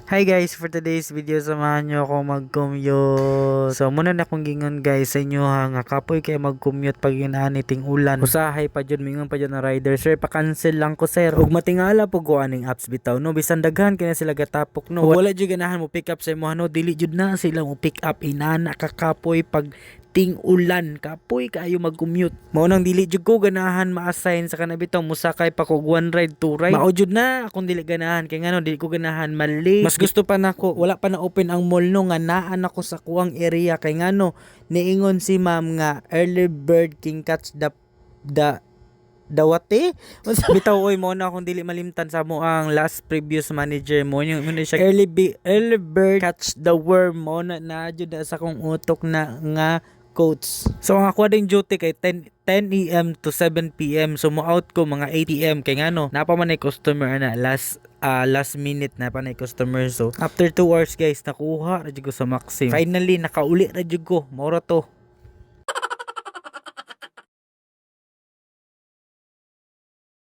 Hi guys, for today's video samahan nyo ako mag-commute. So muna na kong gingon guys sa inyo ha, nga kapoy kay mag-commute pag inaaniting ulan. Usahay pa jud mingon pa jud na rider, sir pa-cancel lang ko sir. Ug matingala po ko aning apps bitaw no, bisan daghan kay na sila gatapok no. Ug wala jud ganahan mo pick up sa imo no, dili jud na sila mo pick up, inana ka kapoy pag ting ulan, kapoy kaayo mag-commute. Mao nang dili jud ko ganahan ma-assign sa kana bitaw, musakay pa ko 1 ride 2 ride. Mao jud na akong dili ganahan kay ngano dili ko ganahan mali. Mas gusto pa nako wala pa na open ang mall no, nga naan ako sa kuwang area kay ngano niingon si ma'am nga early bird king catch the dawate. Bitaw oy mo na akong dili malimtan sa mo ang last previous manager mo yung siya early bird catch the worm mo na jud sa kong utok na nga quotes. So ang ako ding duty kay 10 AM to 7 PM. So mo out ko mga 8 AM kay ngano napa man ay customer na last minute na pa na customer. So after 2 hours guys nakuha ra jud ko sa Maxim. Finally nakauli ra jud ko. Mao ra to.